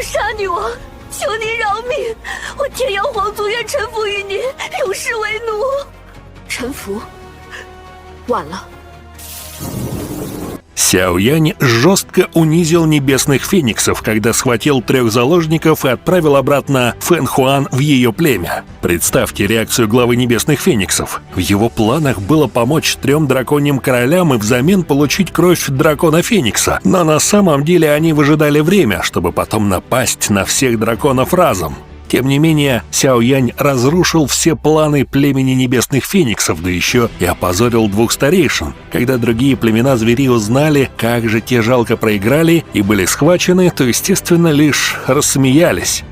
杀女王，求您饶命！我天阳皇族愿臣服于您，永世为奴。臣服？晚了。Сяо Янь жестко унизил небесных фениксов, когда схватил 3 заложников и отправил обратно Фэн Хуан в ее племя. Представьте реакцию главы небесных фениксов. В его планах было помочь 3 драконьим королям и взамен получить кровь дракона Феникса, но на самом деле они выжидали время, чтобы потом напасть на всех драконов разом. Тем не менее, Сяо Янь разрушил все планы племени небесных фениксов, да еще и опозорил 2 старейшин. Когда другие племена зверей узнали, как же те жалко проиграли и были схвачены, то, естественно, лишь рассмеялись.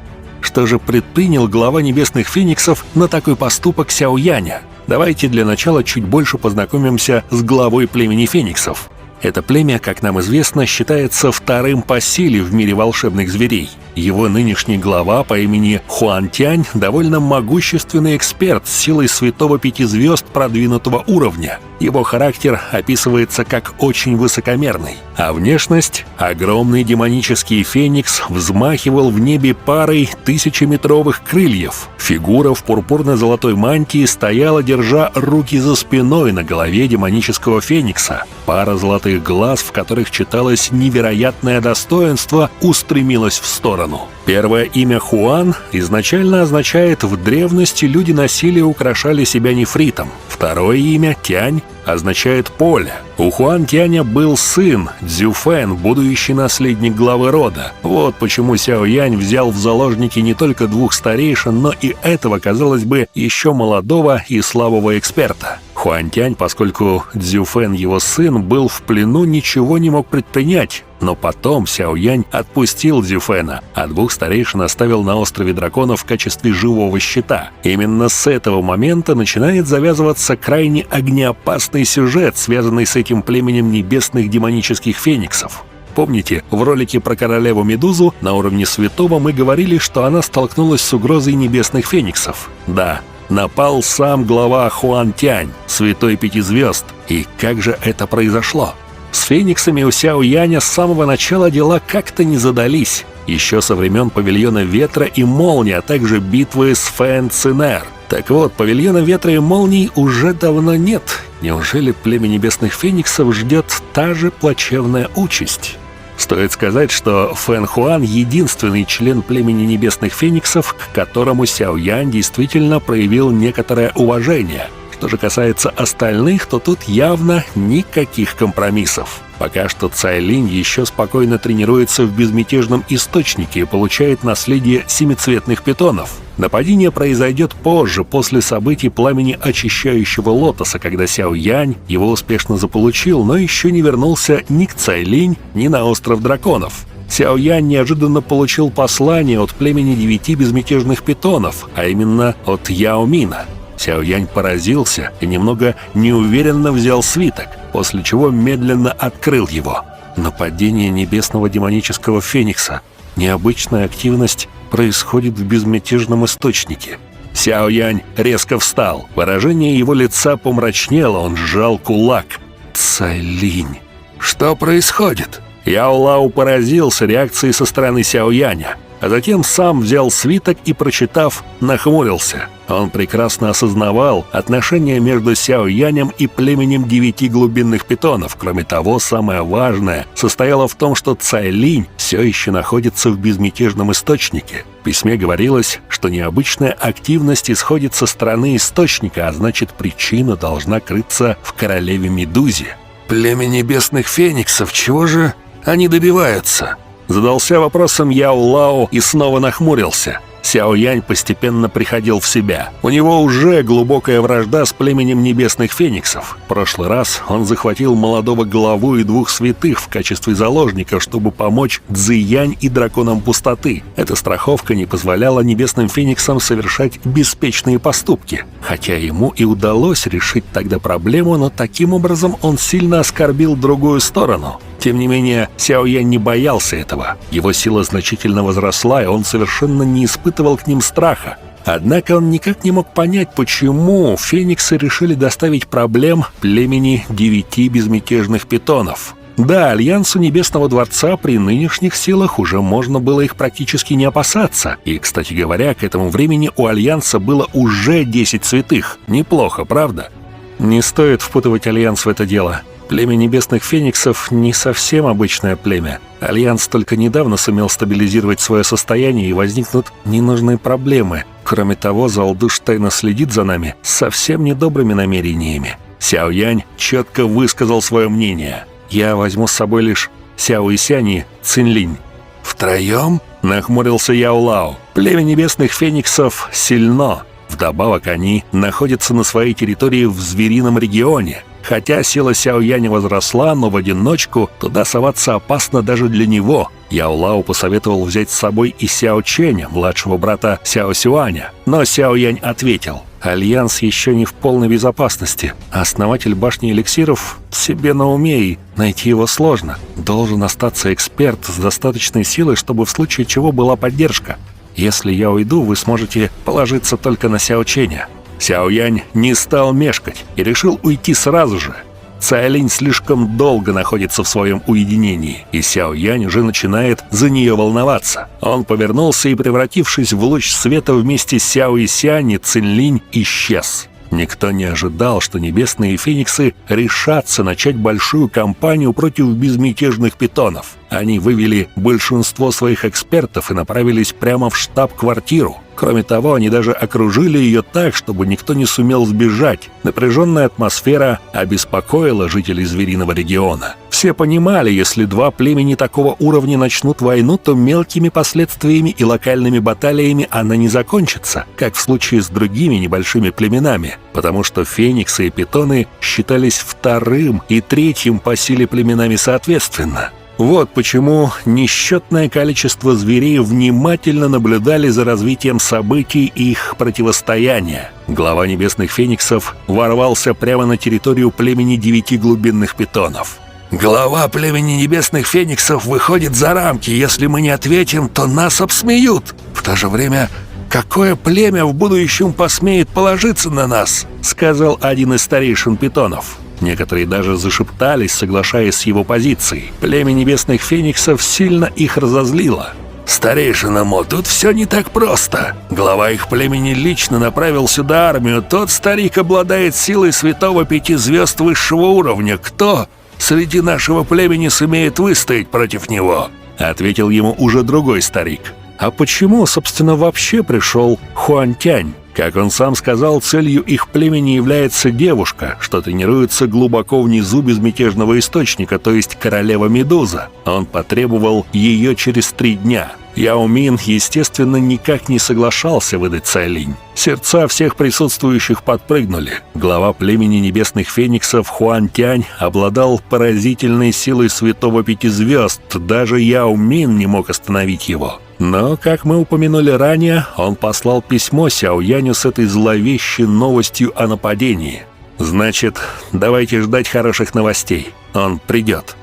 Что же предпринял глава небесных фениксов на такой поступок Сяо Яня? Давайте для начала чуть больше познакомимся с главой племени фениксов. Это племя, как нам известно, считается 2-м по силе в мире волшебных зверей. Его нынешний глава по имени Хуан Тянь довольно могущественный эксперт с силой святого 5 звезд продвинутого уровня. Его характер описывается как очень высокомерный, а внешность — огромный демонический феникс взмахивал в небе парой 1000-метровых крыльев. Фигура в пурпурно-золотой мантии стояла, держа руки за спиной на голове демонического феникса. Пара золотых глаз, в которых читалось невероятное достоинство, устремилась в сторону. Первое имя Хуан изначально означает «в древности люди носили и украшали себя нефритом». Второе имя Тянь означает «поле». У Хуан Тяня был сын Цзюфэн, будущий наследник главы рода. Вот почему Сяо Янь взял в заложники не только 2 старейшин, но и этого, казалось бы, еще молодого и слабого эксперта. Хуан Тянь, поскольку Цзюфэн, его сын, был в плену, ничего не мог предпринять. Но потом Сяо Янь отпустил Цзюфэна, а 2 старейшин оставил на острове драконов в качестве живого щита. Именно с этого момента начинает завязываться крайне огнеопасный сюжет, связанный с этим племенем небесных демонических фениксов. Помните, в ролике про королеву Медузу на уровне святого мы говорили, что она столкнулась с угрозой небесных фениксов? Да, напал сам глава Хуан Тянь, святой 5 звезд. И как же это произошло? С фениксами у Сяо Яня с самого начала дела как-то не задались. Еще со времен Павильона Ветра и Молнии, а также битвы с Фэн Цинэр. Так вот, Павильона Ветра и Молний уже давно нет. Неужели племя небесных фениксов ждет та же плачевная участь? Стоит сказать, что Фэн Хуан — единственный член племени небесных фениксов, к которому Сяо Янь действительно проявил некоторое уважение. Что же касается остальных, то тут явно никаких компромиссов. Пока что Цай Линь еще спокойно тренируется в безмятежном источнике и получает наследие семицветных питонов. Нападение произойдет позже, после событий пламени очищающего лотоса, когда Сяо Янь его успешно заполучил, но еще не вернулся ни к Цай Линь, ни на остров драконов. Сяо Янь неожиданно получил послание от племени 9 безмятежных питонов, а именно от Яо Мина. Сяо Янь поразился и немного неуверенно взял свиток, после чего медленно открыл его. Нападение небесного демонического феникса. Необычная активность происходит в безмятежном источнике. Сяо Янь резко встал. Выражение его лица помрачнело, он сжал кулак. Цай Линь. Что происходит? Яо Лао поразился реакцией со стороны Сяо Яня, а затем сам взял свиток и, прочитав, нахмурился. Он прекрасно осознавал отношения между Сяо Янем и племенем 9 глубинных питонов. Кроме того, самое важное состояло в том, что Цай Линь все еще находится в безмятежном источнике. В письме говорилось, что необычная активность исходит со стороны источника, а значит, причина должна крыться в королеве Медузе. Племя небесных фениксов, чего же они добиваются? Задался вопросом Яо Лао и снова нахмурился. Сяо Янь постепенно приходил в себя. У него уже глубокая вражда с племенем небесных фениксов. В прошлый раз он захватил молодого главу и 2 святых в качестве заложников, чтобы помочь Цзиянь и драконам пустоты. Эта страховка не позволяла небесным фениксам совершать беспечные поступки. Хотя ему и удалось решить тогда проблему, но таким образом он сильно оскорбил другую сторону. Тем не менее, Сяо Янь не боялся этого. Его сила значительно возросла, и он совершенно не испытывал к ним страха. Однако он никак не мог понять, почему фениксы решили доставить проблем племени 9 безмятежных питонов. Да, Альянсу Небесного Дворца при нынешних силах уже можно было их практически не опасаться. И, кстати говоря, к этому времени у Альянса было уже 10 святых. Неплохо, правда? Не стоит впутывать Альянс в это дело. Племя Небесных Фениксов не совсем обычное племя. Альянс только недавно сумел стабилизировать свое состояние, и возникнут ненужные проблемы. Кроме того, Залдуш тайно следит за нами с совсем недобрыми намерениями. Сяо Янь четко высказал свое мнение. Я возьму с собой лишь Сяо Исянь и Цинлинь. «Втроем?» — нахмурился Яо Лао. «Племя Небесных Фениксов сильно. Вдобавок они находятся на своей территории в зверином регионе. Хотя сила Сяо Яня возросла, но в одиночку туда соваться опасно даже для него. Яо Лао посоветовал взять с собой и Сяо Чэня, младшего брата Сяо Сюаня. Но Сяо Янь ответил: «Альянс еще не в полной безопасности. Основатель башни эликсиров себе на уме, и найти его сложно. Должен остаться эксперт с достаточной силой, чтобы в случае чего была поддержка. Если я уйду, вы сможете положиться только на Сяо Чэня». Сяо Янь не стал мешкать и решил уйти сразу же. Цайлинь слишком долго находится в своем уединении, и Сяо Янь уже начинает за нее волноваться. Он повернулся и, превратившись в луч света вместе с Сяо Исянь и Цинлинь, исчез. Никто не ожидал, что Небесные Фениксы решатся начать большую кампанию против безмятежных питонов. Они вывели большинство своих экспертов и направились прямо в штаб-квартиру. Кроме того, они даже окружили ее так, чтобы никто не сумел сбежать. Напряженная атмосфера обеспокоила жителей звериного региона. Все понимали, если два племени такого уровня начнут войну, то мелкими последствиями и локальными баталиями она не закончится, как в случае с другими небольшими племенами, потому что фениксы и питоны считались вторым и третьим по силе племенами соответственно. Вот почему несчетное количество зверей внимательно наблюдали за развитием событий и их противостояния. Глава Небесных Фениксов ворвался прямо на территорию племени 9 глубинных питонов. «Глава племени Небесных Фениксов выходит за рамки. Если мы не ответим, то нас обсмеют. В то же время, какое племя в будущем посмеет положиться на нас?» — сказал один из старейшин питонов. Некоторые даже зашептались, соглашаясь с его позицией. Племя Небесных Фениксов сильно их разозлило. «Старейшина Мо, тут все не так просто. Глава их племени лично направил сюда армию. Тот старик обладает силой святого 5 звезд высшего уровня. Кто среди нашего племени сумеет выстоять против него?» — ответил ему уже другой старик. А почему, собственно, вообще пришел Хуантянь? Как он сам сказал, целью их племени является девушка, что тренируется глубоко внизу безмятежного источника, то есть королева Медуза. Он потребовал ее через 3 дня. Яо Мин, естественно, никак не соглашался выдать Цайлинь. Сердца всех присутствующих подпрыгнули. Глава племени Небесных Фениксов Хуантянь обладал поразительной силой святого 5 звезд. Даже Яо Мин не мог остановить его. Но, как мы упомянули ранее, он послал письмо Сяо Яню с этой зловещей новостью о нападении. Значит, давайте ждать хороших новостей. Он придет.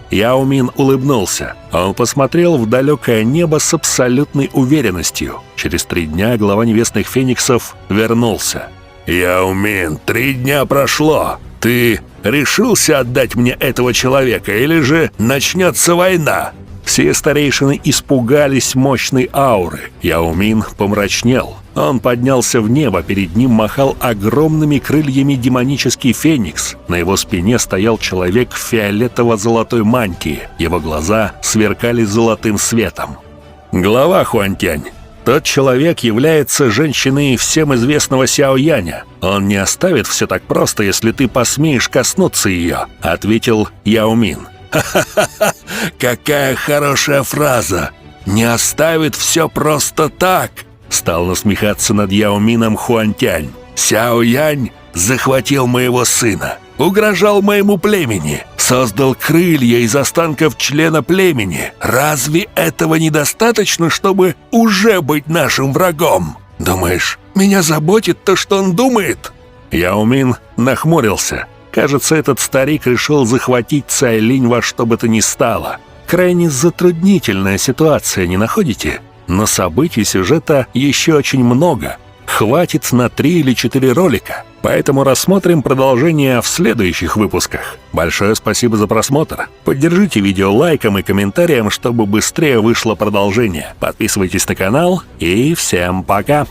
Яо Мин улыбнулся. Он посмотрел в далекое небо с абсолютной уверенностью. Через 3 дня глава Небесных Фениксов вернулся. «Яо Мин, 3 дня прошло. Ты решился отдать мне этого человека, или же начнется война?» Все старейшины испугались мощной ауры. Яо Мин помрачнел. Он поднялся в небо, перед ним махал огромными крыльями демонический феникс. На его спине стоял человек в фиолетово-золотой мантии. Его глаза сверкали золотым светом. «Глава Хуантянь, тот человек является женщиной всем известного Сяо Яня. Он не оставит все так просто, если ты посмеешь коснуться ее», — ответил Яо Мин. «Ха-ха-ха! Какая хорошая фраза! Не оставит все просто так!» Стал насмехаться над Яо Мином Хуантянь. «Сяо Янь захватил моего сына, угрожал моему племени, создал крылья из останков члена племени. Разве этого недостаточно, чтобы уже быть нашим врагом? Думаешь, меня заботит то, что он думает?» Яо Мин нахмурился. Кажется, этот старик решил захватить Цайлинь во что бы то ни стало. Крайне затруднительная ситуация, не находите? Но событий сюжета еще очень много. хватит на 3 или 4 ролика, поэтому рассмотрим продолжение в следующих выпусках. Большое спасибо за просмотр. Поддержите видео лайком и комментарием, чтобы быстрее вышло продолжение. Подписывайтесь на канал и всем пока!